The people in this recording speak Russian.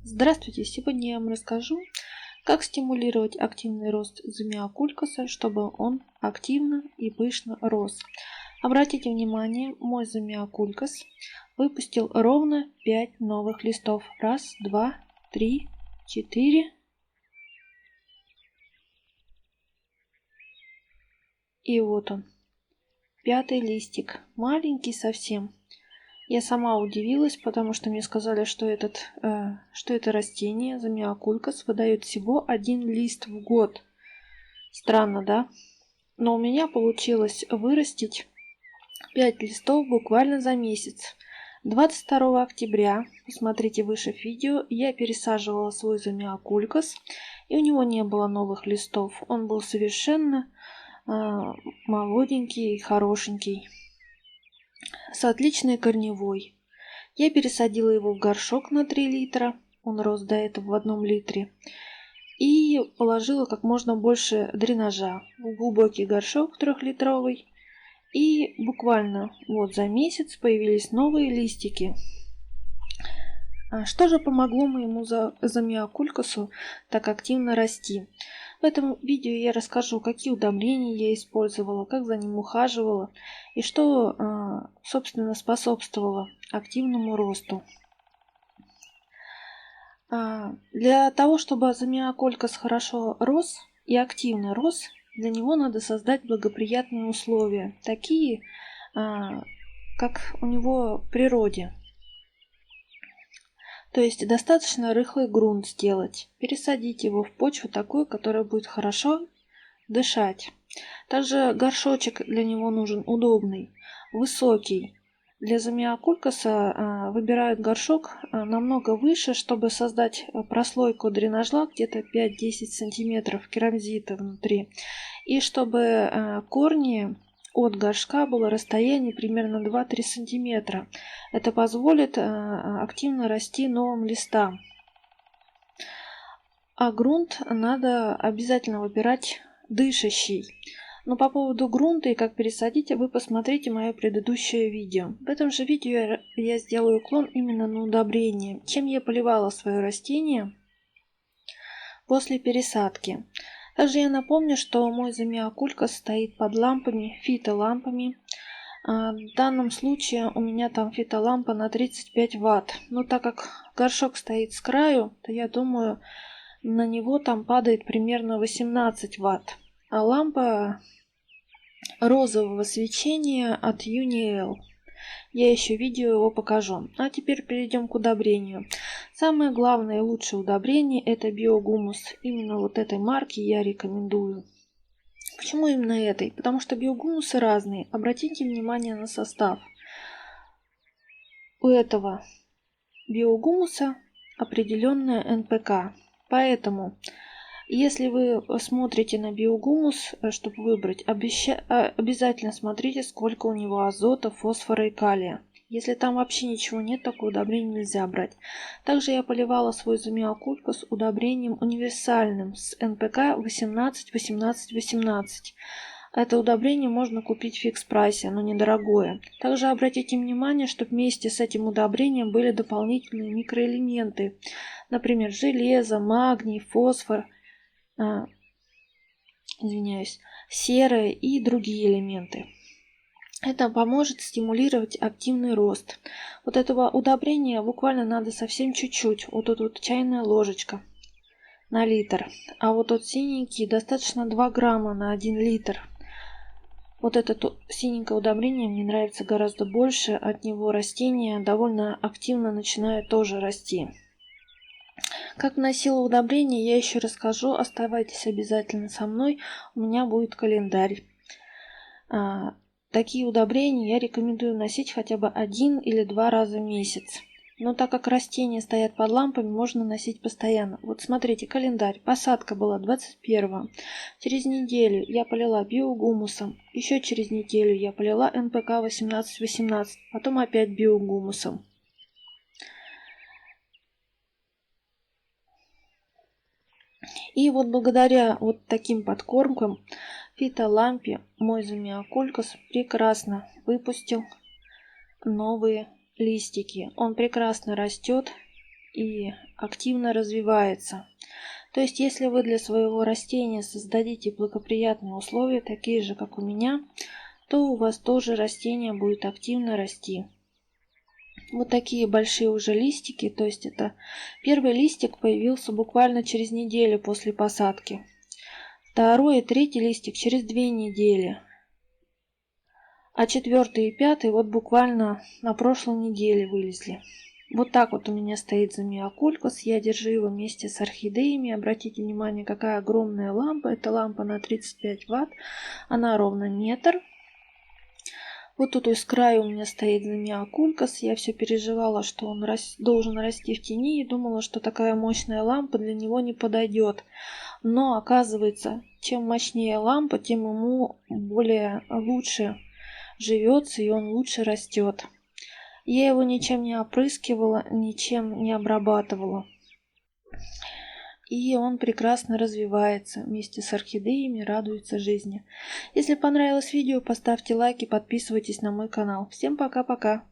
Здравствуйте! Сегодня я вам расскажу, как стимулировать активный рост замиокулькаса, чтобы он активно и пышно рос. Обратите внимание, мой замиокулькас выпустил ровно 5 новых листов. Раз, два, три, четыре. И вот он, пятый листик, маленький совсем. Я сама удивилась, потому что мне сказали, что это растение, замиокулькас, выдает всего один лист в год. Странно, да? Но у меня получилось вырастить 5 листов буквально за месяц. 22 октября, посмотрите выше в видео, я пересаживала свой замиокулькас, и у него не было новых листов. Он был совершенно молоденький и хорошенький, с отличной корневой. Я пересадила его в горшок на 3 литра, он рос до этого в 1 литре, и положила как можно больше дренажа в глубокий горшок 3-литровый. И буквально вот за месяц появились новые листики. Что же помогло моему замиокулькасу так активно расти? В этом видео я расскажу, какие удобрения я использовала, как за ним ухаживала и что, собственно, способствовало активному росту. Для того, чтобы замиокулькас хорошо рос и активно рос, для него надо создать благоприятные условия, такие, как у него в природе. То есть достаточно рыхлый грунт сделать, пересадить его в почву такую, которая будет хорошо дышать. Также горшочек для него нужен удобный, высокий. Для замиокулькаса выбирают горшок намного выше, чтобы создать прослойку дренажа где-то 5-10 сантиметров керамзита внутри. И чтобы корни от горшка было расстояние примерно 2-3 сантиметра. Это позволит активно расти новым листам. А грунт надо обязательно выбирать дышащий. Но по поводу грунта и как пересадить, вы посмотрите мое предыдущее видео. В этом же видео я сделаю уклон именно на удобрение, чем я поливала свое растение после пересадки. Также я напомню, что мой замиокулькас стоит под лампами, фитолампами. В данном случае у меня там фитолампа на 35 Вт. Но так как горшок стоит с краю, то я думаю, на него там падает примерно 18 Вт. А лампа розового свечения от Uniel. Я еще видео его покажу. А теперь перейдем к удобрению. Самое главное и лучшее удобрение — это биогумус. Именно вот этой марки я рекомендую. Почему именно этой? Потому что биогумусы разные. Обратите внимание на состав. У этого биогумуса определенная НПК. Поэтому, если вы смотрите на биогумус, чтобы выбрать, обязательно смотрите, сколько у него азота, фосфора и калия. Если там вообще ничего нет, такое удобрение нельзя брать. Также я поливала свой замиокулькас удобрением универсальным с НПК 18-18-18. Это удобрение можно купить в фикс-прайсе, оно недорогое. Также обратите внимание, что вместе с этим удобрением были дополнительные микроэлементы, например, железо, магний, фосфор, серы и другие элементы. Это поможет стимулировать активный рост. Вот этого удобрения буквально надо совсем чуть-чуть. Вот тут вот чайная ложечка на литр. А вот тот синенький достаточно 2 грамма на 1 литр. Вот это синенькое удобрение мне нравится гораздо больше. От него растения довольно активно начинают тоже расти. Как вносила удобрение, я еще расскажу. Оставайтесь обязательно со мной. У меня будет календарь. Такие удобрения я рекомендую вносить хотя бы 1 или 2 раза в месяц. Но так как растения стоят под лампами, можно носить постоянно. Вот смотрите, календарь. Посадка была 21-го. Через неделю я полила биогумусом. Еще через неделю я полила НПК 18-18. Потом опять биогумусом. И вот благодаря вот таким подкормкам фитолампе мой замиокулькас прекрасно выпустил новые листики. Он прекрасно растет и активно развивается. То есть, если вы для своего растения создадите благоприятные условия, такие же, как у меня, то у вас тоже растение будет активно расти. Вот такие большие уже листики, то есть это первый листик появился буквально через неделю после посадки. Второй и третий листик через 2 недели. А четвертый и пятый вот буквально на прошлой неделе вылезли. Вот так вот у меня стоит замиокулькас. Я держу его вместе с орхидеями. Обратите внимание, какая огромная лампа. Это лампа на 35 ватт. Она ровно метр. Вот тут с краю у меня стоит замиокулькас. Я все переживала, что он должен расти в тени, и думала, что такая мощная лампа для него не подойдет. Но оказывается, чем мощнее лампа, тем ему лучше живется, и он лучше растет. Я его ничем не опрыскивала, ничем не обрабатывала. И он прекрасно развивается вместе с орхидеями, радуется жизни. Если понравилось видео, поставьте лайк и подписывайтесь на мой канал. Всем пока-пока!